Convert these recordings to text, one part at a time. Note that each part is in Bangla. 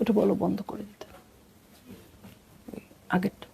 ওটা বলো বন্ধ করে দিতে আগেরটা।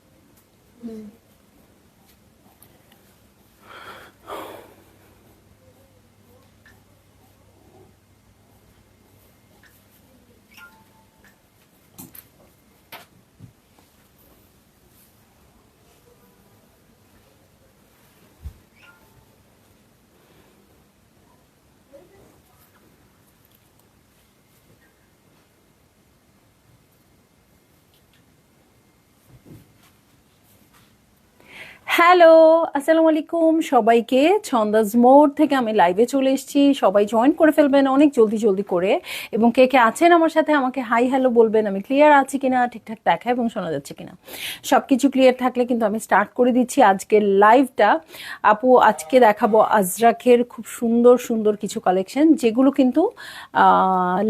হ্যালো, আসসালামু আলাইকুম সবাইকে। ছন্দাজ মোড থেকে আমি লাইভে চলে এসেছি, সবাই জয়েন করে ফেলবেন অনেক জলদি জলদি করে। এবং কে কে আছেন আমার সাথে আমাকে হাই হ্যালো বলবেন, আমি ক্লিয়ার আছি কিনা, ঠিকঠাক দেখা এবং শোনা যাচ্ছে কিনা। সব কিছু ক্লিয়ার থাকলে কিন্তু আমি স্টার্ট করে দিচ্ছি আজকের লাইভটা। আপু আজকে দেখাবো আজরাকের খুব সুন্দর সুন্দর কিছু কালেকশন, যেগুলো কিন্তু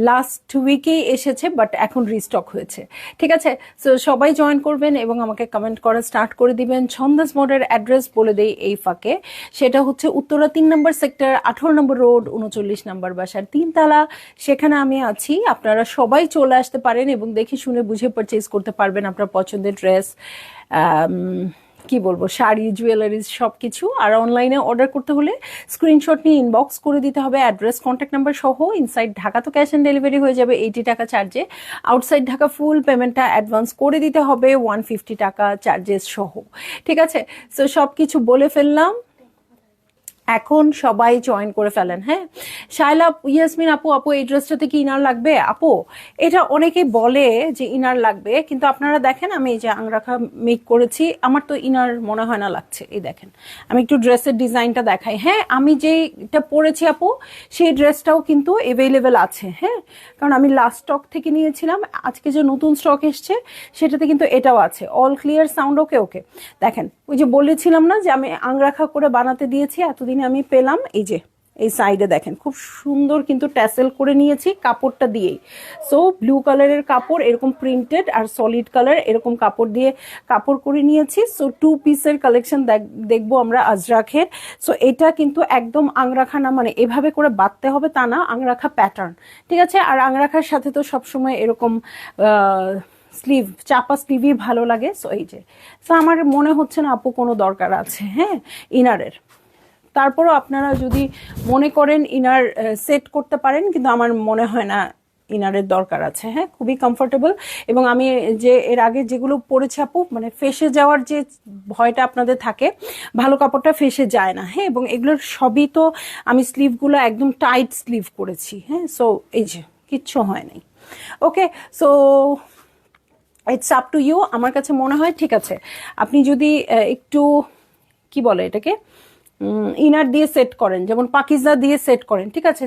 লাস্ট উইকেই এসেছে বাট এখন রিস্টক হয়েছে। ঠিক আছে, সো সবাই জয়েন করবেন এবং আমাকে কমেন্ট করা স্টার্ট করে দিবেন। ছন্দাজ মোডের অ্যাড্রেস বলে দেই এই ফাঁকে, সেটা হচ্ছে উত্তরা 3 নম্বর সেক্টর, 18 নম্বর রোড, 39 নম্বর বাসার 3 তলা। সেখানে আমি আছি, আপনারা সবাই চলে আসতে পারেন এবং দেখে শুনে বুঝে পারচেজ করতে পারবেন আপনার পছন্দের ড্রেস, কি বলবো, শাড়ি, জুয়েলারিজ সব কিছু। আর অনলাইনে অর্ডার করতে হলে স্ক্রিনশট নিয়ে ইনবক্স করে দিতে হবে অ্যাড্রেস কন্ট্যাক্ট নাম্বার সহ। ইনসাইড ঢাকা তো ক্যাশ অন ডেলিভারি হয়ে যাবে 80 টাকা চার্জে, আউটসাইড ঢাকা ফুল পেমেন্টটা অ্যাডভান্স করে দিতে হবে 150 টাকা চার্জেস সহ। ঠিক আছে, সো সব কিছু বলে ফেললাম, এখন সবাই জয়েন করে ফেলেন। হ্যাঁ, শায়লা, ইয়াসমিন আপু, আপু এই ড্রেসটাতে কি ইনার লাগবে? আপু এটা অনেকে বলে যে ইনার লাগবে, কিন্তু আপনারা দেখেন আমি এই যে আংরাখা মেক করেছি, আমার তো ইনার মনে হয় না লাগছে। এই দেখেন, আমি একটু ড্রেসের ডিজাইনটা দেখাই। হ্যাঁ, আমি যেটা পরেছি আপু সেই ড্রেসটাও কিন্তু অ্যাভেলেবেল আছে। হ্যাঁ, কারণ আমি লাস্ট স্টক থেকে নিয়েছিলাম, আজকে যে নতুন স্টক এসছে সেটাতে কিন্তু এটাও আছে। All clear sound okay? Okay, দেখেন ওই যে বলেছিলাম না যে আমি আংরাখা করে বানাতে দিয়েছি, এতদিন আমি পেলাম এই যে এই সাইডে দেখেন খুব সুন্দর কিন্তু ট্যাসেল করে নিয়েছি কাপড়টা দিয়েই। সো ব্লু কালারের কাপড় এরকম প্রিন্টেড আর সলিড কালার এরকম কাপড় দিয়ে কাপড় করে নিয়েছি। সো 2 পিসের কালেকশন দেখবো আমরা আজরাখের। সো এটা কিন্তু একদম আংরাখা না, মানে এভাবে করে বাঁধতে হবে তা না, আংরাখা প্যাটার্ন। ঠিক আছে, আর আংরাখার সাথে তো সবসময় এরকম স্লিভ, চাপা স্লিভই ভালো লাগে। সো এই যে, সো আমার মনে হচ্ছে না আপু কোনো দরকার আছে হ্যাঁ ইনারের। তারপরও আপনারা যদি মনে করেন ইনার সেট করতে পারেন, কিন্তু আমার মনে হয় না ইনারের দরকার আছে। হ্যাঁ, খুবই কমফোর্টেবল। এবং আমি যে এর আগে যেগুলো পরেছি আপু, মানে ফেসে যাওয়ার যে ভয়টা আপনাদের থাকে, ভালো কাপড়টা ফেসে যায় না। হ্যাঁ, এবং এগুলোর সবই তো আমি স্লিভগুলো একদম টাইট স্লিভ করেছি। হ্যাঁ, সো এই যে কিচ্ছু হয় নাই। Okay, so it's up to you. আমার কাছে মনে হয় ঠিক আছে, আপনি যদি একটু কি বলে এটাকে ইনার দিয়ে সেট করেন, যেমন পাকিজা দিয়ে সেট করেন, ঠিক আছে,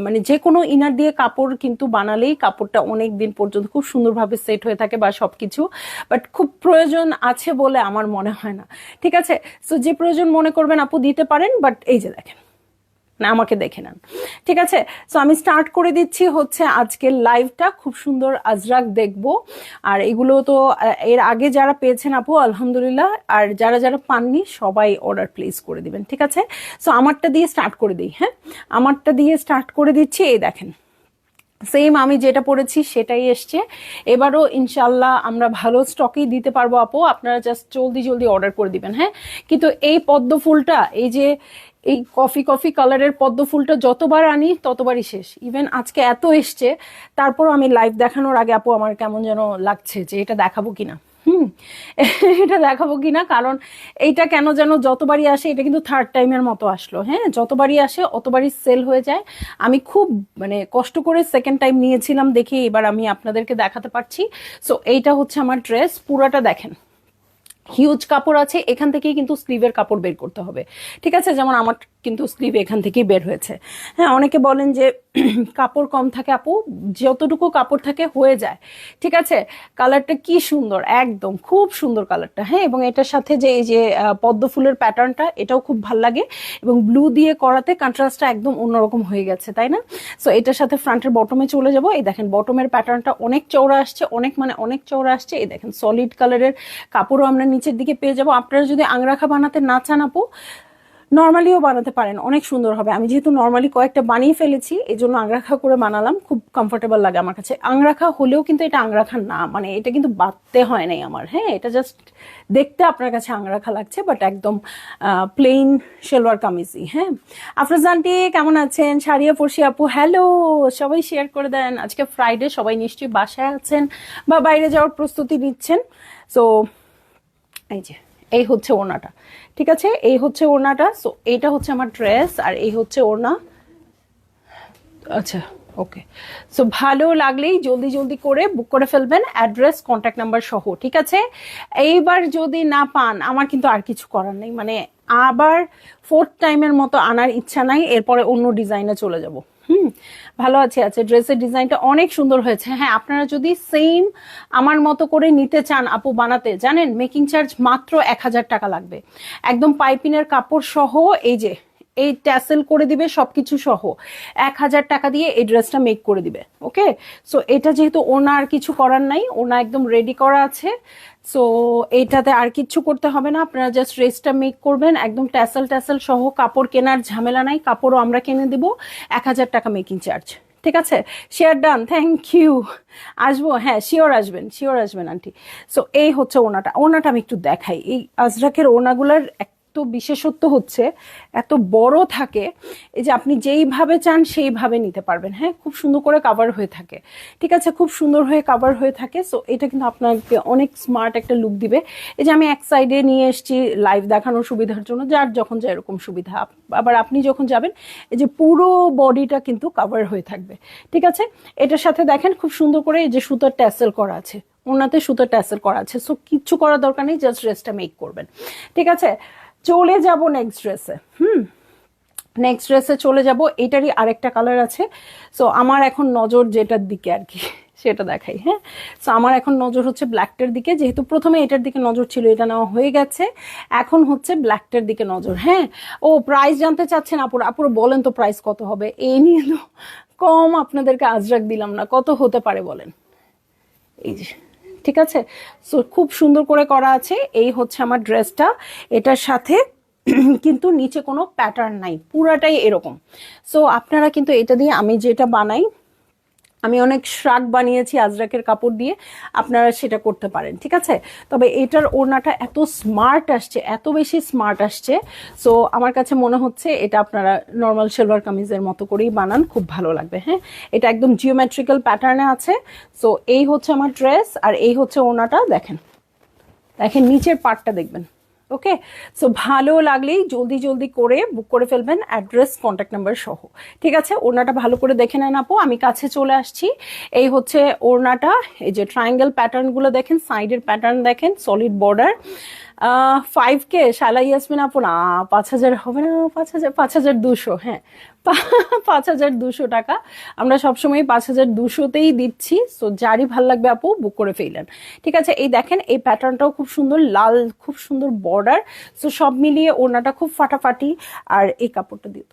মানে যে কোনো ইনার দিয়ে কাপড় কিন্তু বানালেই কাপড়টা অনেক দিন পর্যন্ত খুব সুন্দরভাবে সেট হয়ে থাকে বা সবকিছু। বাট খুব প্রয়োজন আছে বলে আমার মনে হয় না। ঠিক আছে, সো যে প্রয়োজন মনে করবেন আপু দিতে পারেন, বাট এই যে দেখেন না, আমাকে দেখে নেন। ঠিক আছে, সো আমি স্টার্ট করে দিচ্ছি হচ্ছে আজকের লাইভটা। খুব সুন্দর আজরাক দেখবো। আর এগুলো তো এর আগে যারা পেয়েছেন আপু আলহামদুলিল্লাহ, আর যারা যারা পাননি সবাই অর্ডার প্লেস করে দিবেন। ঠিক আছে, সো আমারটা দিয়ে স্টার্ট করে দিই। হ্যাঁ, আমারটা দিয়ে স্টার্ট করে দিচ্ছি। এই দেখেন সেম আমি যেটা পড়েছি সেটাই এসছে। এবারও ইনশাল্লাহ আমরা ভালো স্টকেই দিতে পারবো আপু, আপনারা জাস্ট জলদি জলদি অর্ডার করে দিবেন। হ্যাঁ, কিন্তু এই পদ্ম ফুলটা, এই যে এই কফি কফি কালারের পদ্ম ফুলটা যতবার আনি ততবারই শেষ। ইভেন আজকে এত এসছে, তারপরও আমি লাইভ দেখানোর আগে আপু আমার কেমন যেন লাগছে যে এটা দেখাবো কিনা। এটা দেখাবো কিনা, কারণ এইটা কেন যেন যতবারই আসে, এটা কিন্তু থার্ড টাইমের মতো আসলো। হ্যাঁ, যতবারই আসে অতবারই সেল হয়ে যায়। আমি খুব মানে কষ্ট করে সেকেন্ড টাইম নিয়েছিলাম দেখে এবার আমি আপনাদেরকে দেখাতে পারছি। সো এইটা হচ্ছে আমার ড্রেস, পুরাটা দেখেন হিউজ কাপড় আছে, এখান থেকেই কিন্তু স্লিভের কাপড় বের করতে হবে। ঠিক আছে, যেমন আমার কিন্তু স্লিভ এখান থেকেই বের হয়েছে। হ্যাঁ, অনেকে বলেন যে কাপড় কম থাকে আপু, যতটুকু কাপড় থাকে হয়ে যায়। ঠিক আছে, কালারটা কি সুন্দর, একদম খুব সুন্দর কালারটা। হ্যাঁ, এবং এটার সাথে যে এই যে পদ্ম ফুলের প্যাটার্নটা, এটাও খুব ভাল লাগে। এবং ব্লু দিয়ে করাতে কন্ট্রাস্টটা একদম অন্যরকম হয়ে গেছে, তাই না? সো এটার সাথে ফ্রন্টের বটমে চলে যাব। এই দেখেন বটমের প্যাটার্নটা অনেক চওড়া আসছে, অনেক মানে অনেক চওড়া আসছে। এই দেখেন সলিড কালারের কাপড়ও আমরা নিচের দিকে পেয়ে যাব। আপনারা যদি আংরাখা বানাতে না চান আপু, নর্মালিও বানাতে পারেন, অনেক সুন্দর হবে। আমি যেহেতু নর্মালি কয়েকটা বানিয়ে ফেলেছি এই জন্য আংরাখা করে বানালাম, খুব কমফোর্টেবল লাগে আমার কাছে। আংরাখা হলেও কিন্তু এটা আংরাখা না, মানে এটা কিন্তু বাঁধতে হয় নাই আমার, হ্যাঁ এটা জাস্ট দেখতে আপনার কাছে আংরাখা লাগছে, বাট একদম প্লেন সালোয়ার কামিজই। হ্যাঁ, আফরোজ আন্টি কেমন আছেন? সারিয়া পড়শি আপু হ্যালো, সবাই শেয়ার করে দেন। আজকে ফ্রাইডে, সবাই নিশ্চয়ই বাসায় আছেন বা বাইরে যাওয়ার প্রস্তুতি নিচ্ছেন। সো এই যে এই হচ্ছে ওড়নাটা, ঠিক আছে, এই হচ্ছে ওড়নাটা। সো এইটা হচ্ছে আমার ড্রেস আর এই হচ্ছে ওড়না। আচ্ছা ওকে, সো ভালো লাগলেই জলদি জলদি করে বুক করে ফেলবেন, অ্যাড্রেস কন্ট্যাক্ট নাম্বার সহ, ঠিক আছে। এইবার যদি না পান আমার কিন্তু আর কিছু করার নেই, মানে আবার ফোর্থ টাইমের মতো আনার ইচ্ছা নাই, এরপরে অন্য ডিজাইনে চলে যাব। ভালো আছে, ড্রেসের ডিজাইনটা অনেক সুন্দর হয়েছে। হ্যাঁ, আপনারা যদি সেম আমার মতো করে নিতে চান আপু বানাতে, জানেন মেকিং চার্জ মাত্র 1000 টাকা লাগবে, একদম পাইপিনের কাপড় সহ, এই যে এই ট্যাসেল করে দিবে সবকিছু সহ 1000 টাকা দিয়ে এই ড্রেসটা মেক করে দিবে। ওকে, সো এটা যেহেতু ওনার কিছু করার নাই, ওনা একদম রেডি করা আছে, সো এইটাতে আর কিচ্ছু করতে হবে না, আপনারা জাস্ট ড্রেসটা মেক করবেন, একদম ট্যাসেল ট্যাসেল সহ, কাপড় কেনার ঝামেলা নাই, কাপড়ও আমরা কিনে দিব, 1000 টাকা মেকিং চার্জ, ঠিক আছে। Share done, thank you. আসবো, হ্যাঁ শিওর আসবেন, শিওর আসবেন আন্টি। সো এই হচ্ছে ওনাটা, ওনাটা আমি একটু দেখাই। এই আজরাকের ওনাগুলার তো বিশেষত্ব হচ্ছে এত বড় থাকে, এই যে আপনি যেইভাবে চান সেইভাবে নিতে পারবেন। হ্যাঁ, খুব সুন্দর করে কাভার হয়ে থাকে, ঠিক আছে, খুব সুন্দর হয়ে কাভার হয়ে থাকে। সো এটা কিন্তু আপনাকে অনেক স্মার্ট একটা লুক দিবে। এই যে আমি এক সাইডে নিয়ে এসেছি লাইভ দেখানোর সুবিধার জন্য, যার যখন যা এরকম সুবিধা। আবার আপনি যখন যাবেন এই যে পুরো বডিটা কিন্তু কাভার হয়ে থাকবে, ঠিক আছে। এটার সাথে দেখেন খুব সুন্দর করে এই যে সুতার ট্যাসেল করা আছে, ওনাতে সুতার ট্যাসেল করা আছে। সো কিচ্ছু করার দরকার নেই, জাস্ট ড্রেসটা মেক করবেন, ঠিক আছে। চলে যাব নেক্সট ড্রেসে। নেক্সট ড্রেসে চলে যাব, এটারই আরেকটা কালার আছে। সো আমার এখন নজর যেটার দিকে আর কি সেটা দেখাই। হ্যাঁ, সো আমার এখন নজর হচ্ছে ব্ল্যাকটার দিকে, যেহেতু প্রথমে এটার দিকে নজর ছিল, এটা নেওয়া হয়ে গেছে, এখন হচ্ছে ব্ল্যাকটার দিকে নজর। হ্যাঁ, ও প্রাইস জানতে চাচ্ছেন আপুরা, আপুরা বলেন তো প্রাইস কত হবে? এই নিয়ে তো কম আপনাদেরকে আজরাক দিলাম না, কত হতে পারে বলেন? এই যে, ঠিক আছে। সো খুব সুন্দর করে করা আছে, এই হচ্ছে আমার ড্রেসটা, এটার সাথে কিন্তু নিচে কোনো প্যাটার্ন নাই, পুরাটাই এরকম। সো আপনারা কিন্তু এটা দিয়ে, আমি যেটা বানাই, আমি অনেক শ্রাগ বানিয়েছি আজরাকের কাপড় দিয়ে, আপনারা সেটা করতে পারেন, ঠিক আছে। তবে এটার ওড়নাটা এত স্মার্ট আসছে, এত বেশি স্মার্ট আসছে, সো আমার কাছে মনে হচ্ছে এটা আপনারা নর্মাল সালোয়ার কামিজের মতো করেই বানান, খুব ভালো লাগবে। হ্যাঁ, এটা একদম জিওমেট্রিক্যাল প্যাটার্নে আছে। সো এই হচ্ছে আমার ড্রেস আর এই হচ্ছে ওড়নাটা, দেখেন দেখেন নিচের পার্টটা দেখবেন। ওকে, সো ভালো লাগলেই জলদি জলদি করে বুক করে ফেলবেন, অ্যাড্রেস কন্ট্যাক্ট নাম্বার সহ, ঠিক আছে। ওড়নাটা ভালো করে দেখে নেন আপু, আমি কাছে চলে আসছি। এই হচ্ছে ওড়নাটা, এই যে ট্রায়াঙ্গেল প্যাটার্নগুলো দেখেন, সাইডের প্যাটার্ন দেখেন, সলিড বর্ডার। 5K শালা ইয়াসমিন আপু, না 5000 হবে না, 5200, হ্যাঁ 5200 টাকা, আমরা সবসময় 5200তেই দিচ্ছি। সো যারই ভাল লাগবে আপু বুক করে ফেলেন, ঠিক আছে। এই দেখেন এই প্যাটার্নটাও খুব সুন্দর, লাল খুব সুন্দর বর্ডার। সো সব মিলিয়ে ওড়নাটা খুব ফাটাফাটি, আর এই কাপড়টা দিয়ে,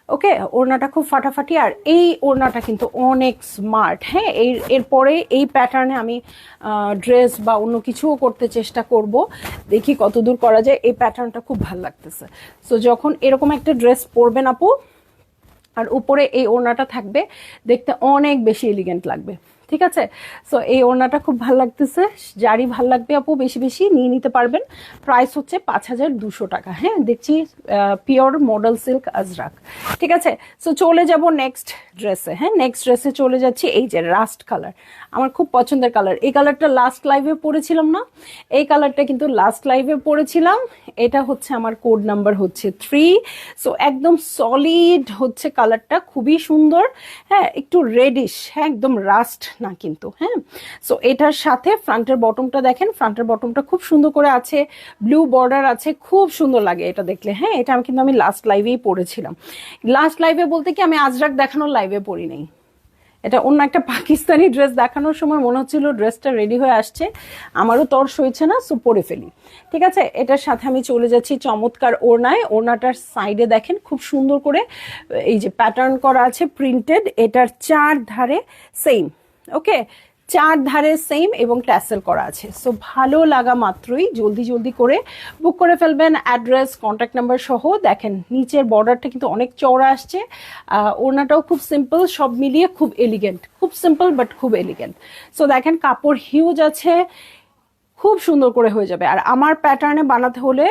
ওকে, ওড়নাটা খুব ফাটাফাটি, আর এই ওড়নাটা কিন্তু অনেক স্মার্ট। হ্যাঁ, এরপরে এই প্যাটার্নে আমি ড্রেস বা অন্য কিছুও করতে চেষ্টা করব, দেখি কতদূর করা যায়। এই প্যাটার্নটা খুব ভালো লাগতেছে। সো যখন এরকম একটা ড্রেস পরবেন আপু, আর উপরে এই ওড়নাটা থাকবে, দেখতে অনেক বেশি এলিগেন্ট লাগবে, ঠিক আছে। সো এই ওড়নাটা খুব ভালো লাগতেছে, যারই ভাল লাগবে আপু বেশি বেশি নিয়ে নিতে পারবেন। প্রাইস হচ্ছে 5200 টাকা। হ্যাঁ, দেখছি পিওর মডেল সিল্ক আজরাক, ঠিক আছে। সো চলে যাব নেক্সট ড্রেসে। হ্যাঁ, নেক্সট ড্রেসে চলে যাচ্ছি, এই যে রাস্ট কালার, আমার খুব পছন্দের কালার। এই কালারটা লাস্ট লাইভে পরেছিলাম না, এই কালারটা কিন্তু লাস্ট লাইভে পরেছিলাম। এটা হচ্ছে আমার কোড নাম্বার হচ্ছে 3। সো একদম সলিড হচ্ছে কালারটা, খুবই সুন্দর। হ্যাঁ, একটু রেডিশ, হ্যাঁ একদম রাস্ট না কিন্তু। হ্যাঁ, সো এটার সাথে ফ্রন্টের বটমটা দেখেন, ফ্রন্টের বটমটা খুব সুন্দর করে আছে, ব্লু বর্ডার আছে, খুব সুন্দর লাগে এটা দেখলে। হ্যাঁ, এটা আমি কিন্তু আমি লাস্ট লাইভেই পরেছিলাম। লাস্ট লাইভে বলতে কি, আমি আজরাক দেখানোর লাইভে পরি নাই, এটা অন্য একটা পাকিস্তানি ড্রেস দেখানোর সময় মনে হচ্ছিল ড্রেসটা রেডি হয়ে আসছে, আমারও তর্স হয়েছে না, সো পরে ফেলি, ঠিক আছে। এটার সাথে আমি চলে যাচ্ছি চমৎকার ওড়নায়। ওড়নাটার সাইডে দেখেন খুব সুন্দর করে এই যে প্যাটার্ন করা আছে প্রিন্টেড, এটার চার ধারে সেম। ওকে, চার ধারে সেম এবং ট্যাসেল করা আছে। সো ভালো লাগা মাত্রই জলদি জলদি করে বুক করে ফেলবেন, অ্যাড্রেস কন্ট্যাক্ট নাম্বার সহ। দেখেন নিচের বর্ডারটা কিন্তু অনেক চওড়া আসছে, ওড়নাটাও খুব সিম্পল, সব মিলিয়ে খুব এলিগেন্ট, খুব সিম্পল বাট খুব এলিগেন্ট। সো দেখেন কাপড় হিউজ আছে, খুব সুন্দর করে হয়ে যাবে। আর আমার প্যাটার্নে বানাতে হলে,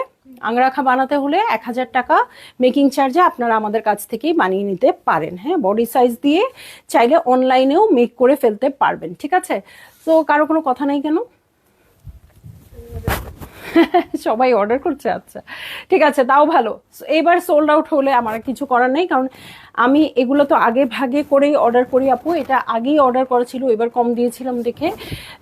আংরাখা বানাতে হলে 1000 টাকা মেকিং চার্জে আপনারা আমাদের কাছ থেকেই বানিয়ে নিতে পারেন। হ্যাঁ, বডি সাইজ দিয়ে চাইলে অনলাইনেও মেক করে ফেলতে পারবেন। ঠিক আছে, তো কারো কোনো কথা নাই কেন? সবাই অর্ডার করছে, আচ্ছা ঠিক আছে, তাও ভালো। এবার সোল্ড আউট হলে আমার কিছু করার নেই, কারণ আমি এগুলো তো আগে ভাগে করেই অর্ডার করি আপু। এটা আগেই অর্ডার করা ছিল, এবার কম দিয়েছিলাম দেখে।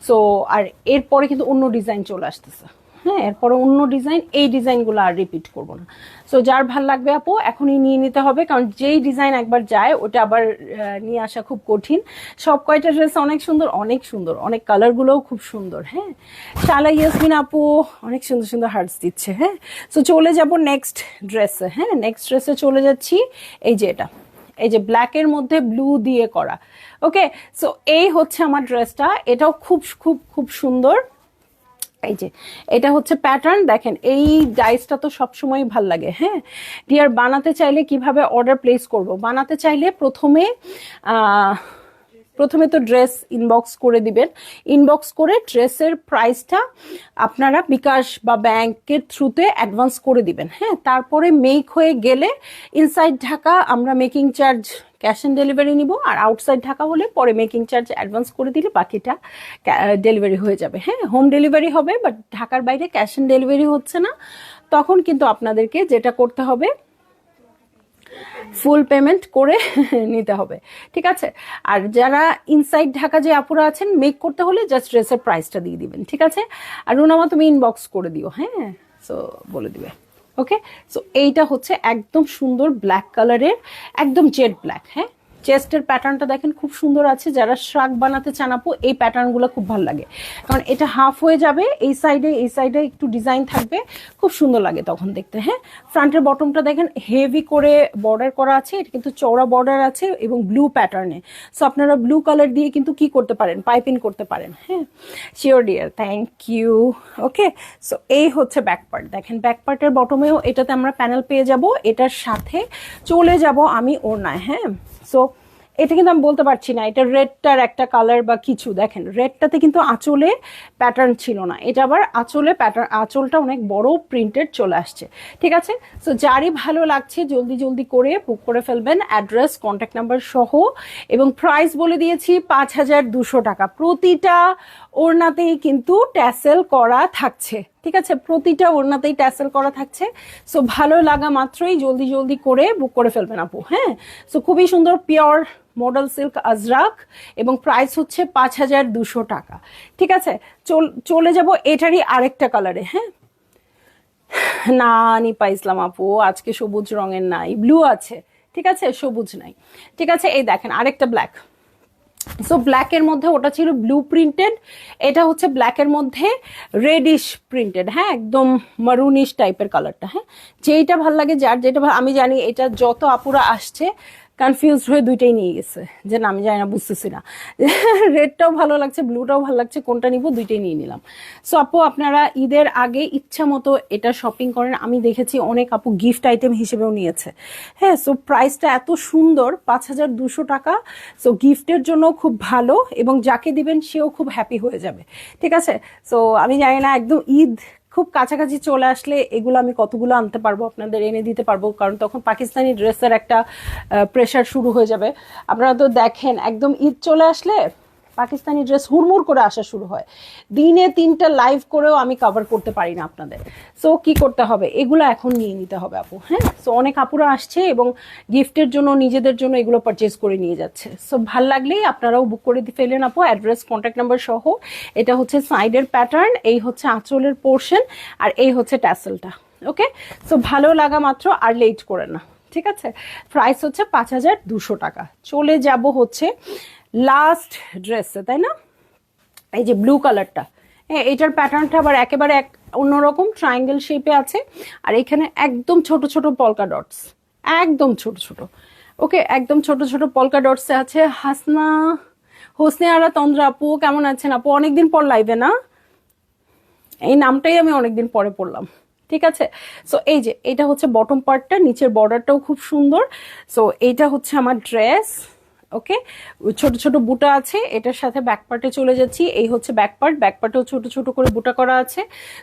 সো আর এরপরে কিন্তু অন্য ডিজাইন চলে আসতেছে। হ্যাঁ, এরপরে অন্য ডিজাইন, এই ডিজাইনগুলো আর রিপিট করবো না। সো যার ভাল লাগবে আপু এখনই নিয়ে নিতে হবে, কারণ যেই ডিজাইন একবার যায় ওটা আবার নিয়ে আসা খুব কঠিন। সব কয়টা ড্রেস অনেক সুন্দর, অনেক সুন্দর, অনেক কালারগুলোও খুব সুন্দর। হ্যাঁ, শালা ইয়াসমিন আপু অনেক সুন্দর সুন্দর হার্টস দিচ্ছে। হ্যাঁ, সো চলে যাব নেক্সট ড্রেসে। হ্যাঁ, নেক্সট ড্রেসে চলে যাচ্ছি। এই যে এটা, এই যে ব্ল্যাকের মধ্যে ব্লু দিয়ে করা। ওকে, সো এই হচ্ছে আমার ড্রেসটা, এটাও খুব খুব খুব সুন্দর। এই যে এটা হচ্ছে প্যাটার্ন, দেখেন এই ডাইসটা তো সবসময় ভাল লাগে। হ্যাঁ ডিয়ার, বানাতে চাইলে কিভাবে অর্ডার প্লেস করব? বানাতে চাইলে প্রথমে তো ড্রেস ইনবক্স করে দিবেন। ইনবক্স করে ড্রেসের প্রাইসটা আপনারা বিকাশ বা ব্যাংকের থ্রুতে অ্যাডভান্স করে দিবেন। হ্যাঁ, তারপরে মেক হয়ে গেলে ইনসাইড ঢাকা আমরা making charge cash on delivery নিব, আর আউটসাইড ঢাকা হলে পরে মেকিং চার্জ অ্যাডভান্স করে দিলে বাকিটা ডেলিভারি হয়ে যাবে। হ্যাঁ, হোম ডেলিভারি হবে, বাট ঢাকার বাইরে ক্যাশ অন ডেলিভারি হচ্ছে না। তখন কিন্তু আপনাদেরকে যেটা করতে হবে, ফুল পেমেন্ট করে নিতে হবে। ঠিক আছে, আর যারা ইনসাইড ঢাকা যে আপুরা আছেন, মেক করতে হলে জাস্ট ড্রেসের প্রাইসটা দিয়ে দিবেন। ঠিক আছে, আর রুনামা তুমি ইনবক্স করে দিও। হ্যাঁ, সো বলে দিবে। ওকে, সো এইটা হচ্ছে একদম সুন্দর ব্ল্যাক কালারের, একদম জেড ব্ল্যাক। হ্যাঁ, চেস্টের প্যাটার্নটা দেখেন খুব সুন্দর আছে। যারা শ্রাগ বানাতে চান আপু, এই প্যাটার্নগুলো খুব ভালো লাগে, কারণ এটা হাফ হয়ে যাবে, এই সাইডে একটু ডিজাইন থাকবে, খুব সুন্দর লাগে তখন দেখতে। হ্যাঁ, ফ্রন্টের বটমটা দেখেন হেভি করে বর্ডার করা আছে, এটা কিন্তু চওড়া বর্ডার আছে এবং ব্লু প্যাটার্নে। সো আপনারা ব্লু কালার দিয়ে কিন্তু কি করতে পারেন, পাইপিং করতে পারেন। হ্যাঁ, sure dear, thank you. Okay, so এই হচ্ছে ব্যাক পার্ট। দেখেন ব্যাক পার্টের বটমেও এটাতে আমরা প্যানেল পেয়ে যাব। এটার সাথে চলে যাব আমি ওড়নায়। হ্যাঁ, সো এটা কিন্তু আমি বলতে পারছি না এটা রেডটার একটা কালার বা কিছু। দেখেন রেডটাতে কিন্তু আঁচলে প্যাটার্ন ছিল না, এটা আবার আঁচলে প্যাটার্ন, আঁচলটা অনেক বড় প্রিন্টেড চলে আসছে। ঠিক আছে, সো যারই ভালো লাগছে জলদি জলদি করে বুক করে ফেলবেন, অ্যাড্রেস কন্ট্যাক্ট নাম্বার সহ। এবং প্রাইস বলে দিয়েছি 5200 টাকা। প্রতিটা ওড়নাতেই কিন্তু ট্যাসেল করা থাকছে। ঠিক আছে, প্রতিটা ওড়নাতেই ট্যাসেল করা থাকছে। সো ভালো লাগা মাত্রই জলদি জলদি করে বুক করে ফেলবেন আপু। হ্যাঁ, সো খুবই সুন্দর পিওর মডেল সিল্ক আজরাক এবং প্রাইস হচ্ছে 5200 টাকা। ঠিক আছে, চলে যাব এটারই আরেকটা কালারে। হ্যাঁ, না নিপা ইসলাম আপু আজকে সবুজ রঙের নাই, ব্লু আছে। ঠিক আছে, সবুজ নাই। ঠিক আছে, এই দেখেন আরেকটা ব্ল্যাক। সো ব্ল্যাকের মধ্যে ওটা ছিল ব্লু প্রিন্টেড, এটা হচ্ছে ব্ল্যাকের মধ্যে রেডিশ প্রিন্টেড। হ্যাঁ, একদম মারুনিশ টাইপের কালারটা। হ্যাঁ, যেইটা ভাল লাগে, যার যেটা আমি জানি এটা যত আপুরা আসছে কনফিউজড হয়ে দুইটাই নিয়ে গেছে, যে না আমি জানি না, বুঝতেছি না, রেডটাও ভালো লাগছে ব্লুটাও ভালো লাগছে, কোনটা নিব, দুইটাই নিয়ে নিলাম। সো আপু আপনারা ঈদের আগে ইচ্ছা মতো এটা শপিং করেন, আমি দেখেছি অনেক আপু গিফট আইটেম হিসেবেও নিয়েছে। হ্যাঁ, সো প্রাইসটা এত সুন্দর, 5200 টাকা। সো গিফটের জন্য খুব ভালো, এবং যাকে দিবেন সেও খুব হ্যাপি হয়ে যাবে। ঠিক আছে, সো আমি জানি না একদম ঈদ খুব কাছাকাছি চলে আসলে এগুলো আমি কতগুলো আনতে পারবো, আপনাদের এনে দিতে পারবো, কারণ তখন পাকিস্তানি ড্রেসের একটা প্রেশার শুরু হয়ে যাবে। আপনারা তো দেখেন একদম ঈদ চলে আসলে পাকিস্তানি ড্রেস হুড়মুড় করে আসা শুরু হয়, দিনে 3টা লাইভ করেও আমি কভার করতে পারি না আপনাদের। সো কি করতে হবে, এগুলো এখন নিয়ে নিতে হবে আপু। হ্যাঁ, সো অনেক আপুরা আসছে এবং গিফটের জন্য নিজেদের জন্য এগুলো পারচেজ করে নিয়ে যাচ্ছে। সো ভাল লাগলেই আপনারাও বুক করে ফেলেন আপু, অ্যাড্রেস কন্ট্যাক্ট নাম্বার সহ। এটা হচ্ছে সাইডের প্যাটার্ন, এই হচ্ছে আঁচলের পোর্শন, আর এই হচ্ছে ট্যাসেলটা। ওকে, সো ভালো লাগা মাত্র, আর লেট করে না। ঠিক আছে, প্রাইস হচ্ছে 5200 টাকা। চলে যাব হচ্ছে লাস্ট ড্রেসে, তাই না? এই যে ব্লু কালারটা, হ্যাঁ এটার প্যাটার্নটা আবার একেবারে অন্যরকম, ট্রায়াঙ্গেল শেপে আছে, আর এখানে একদম ছোট ছোট পলকা ডটস, একদম ছোট ছোট। ওকে, একদম ছোট ছোট পলকা ডটসে আছে। হাসনা হোসনে আরা তন্দ্রা আপু কেমন আছেন আপু? অনেকদিন পর লাইভে না, এই নামটাই আমি অনেকদিন পরে পড়লাম। ঠিক আছে, সো এই যে এটা হচ্ছে বটম পার্টটা, নিচের বর্ডারটাও খুব সুন্দর। সো এইটা হচ্ছে আমার ড্রেস। ওকে, ছোট ছোট বুটা আছে, এটার সাথে ব্যাক পার্টে চলে যাচ্ছি। এই হচ্ছে ব্যাক পার্ট, ব্যাক পার্টেও ছোট ছোট করে বুটা করা আছে।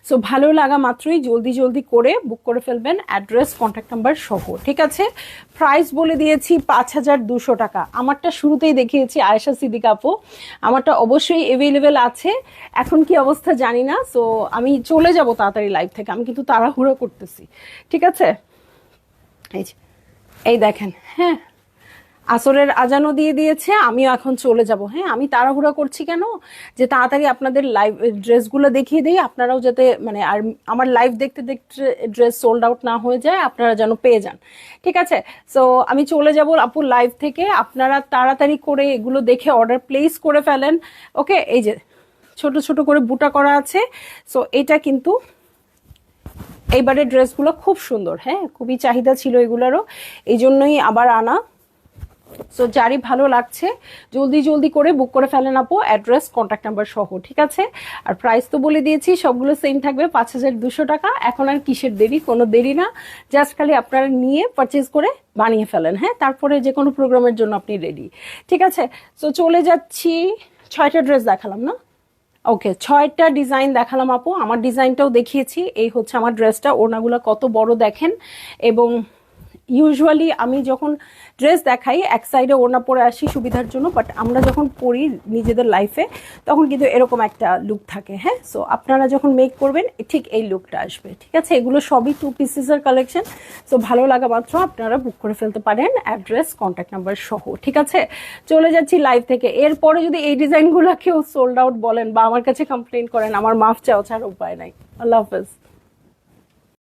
সো ভালো লাগা মাত্রই জলদি জলদি করে বুক করে ফেলবেন, অ্যাড্রেস কন্ট্যাক্ট নাম্বার সহ। ঠিক আছে, প্রাইস বলে দিয়েছি 5,200 টাকা। আমারটা শুরুতেই দেখিয়েছি আয়েশা সিদ্দিকা আপু, আমারটা অবশ্যই অ্যাভেলেবেল আছে। এখন কি অবস্থা জানি না, সো আমি চলে যাব তাড়াতাড়ি লাইভ থেকে, আমি কিন্তু তাড়াহুড়ো করতেছি। ঠিক আছে, এই যে এই দেখেন, হ্যাঁ আসরের আজানও দিয়ে দিয়েছে, আমিও এখন চলে যাব। হ্যাঁ, আমি তাড়াহুড়া করছি কেন, যে তাড়াতাড়ি আপনাদের লাইভ ড্রেসগুলো দেখিয়ে দিই, আপনারাও যাতে মানে আর আমার লাইভ দেখতে দেখতে ড্রেস সোল্ড আউট না হয়ে যায়, আপনারা যেন পেয়ে যান। ঠিক আছে, সো আমি চলে যাব আপুর লাইভ থেকে, আপনারা তাড়াতাড়ি করে এগুলো দেখে অর্ডার প্লেস করে ফেলেন। ওকে, এই যে ছোট ছোট করে বুটা করা আছে। সো এটা কিন্তু এইবারের ড্রেসগুলো খুব সুন্দর, হ্যাঁ খুবই চাহিদা ছিল এগুলোরও, এই জন্যই আবার আনা। সো যারই ভালো লাগছে জলদি জলদি করে বুক করে ফেলেন আপু, অ্যাড্রেস কন্ট্যাক্ট নাম্বার সহ। ঠিক আছে, আর প্রাইস তো বলে দিয়েছি, সবগুলো সেম থাকবে 5,200 টাকা। এখন আর কিসের দেরি, কোনো দেরি না, জাস্ট খালি আপনারা নিয়ে পারচেজ করে বানিয়ে ফেলেন। হ্যাঁ, তারপরে যে কোনো প্রোগ্রামের জন্য আপনি রেডি। ঠিক আছে, সো চলে যাচ্ছি। 6টা ড্রেস দেখালাম না? ওকে, 6টা ডিজাইন দেখালাম আপু, আমার ডিজাইনটাও দেখিয়েছি। এই হচ্ছে আমার ড্রেসটা, ওড়নাগুলো কত বড় দেখেন। এবং ইউজুয়ালি আমি যখন ড্রেস দেখাই এক সাইডে ওড়না পরে আসি সুবিধার জন্য, বাট আমরা যখন পরি নিজেদের লাইফে তখন কিন্তু এরকম একটা লুক থাকে। হ্যাঁ, সো আপনারা যখন মেক করবেন ঠিক এই লুকটা আসবে। ঠিক আছে, এগুলো সবই 2 পিসেসের কালেকশন। সো ভালো লাগা মাত্র আপনারা বুক করে ফেলতে পারেন, অ্যাড্রেস কন্ট্যাক্ট নাম্বার সহ। ঠিক আছে, চলে যাচ্ছি লাইভ থেকে। এরপরে যদি এই ডিজাইনগুলো কেউ সোল্ড আউট বলেন বা আমার কাছে কমপ্লেন করেন, আমার মাফ চাও ছাড়া উপায় নাই। আল্লাহ হাফেজ।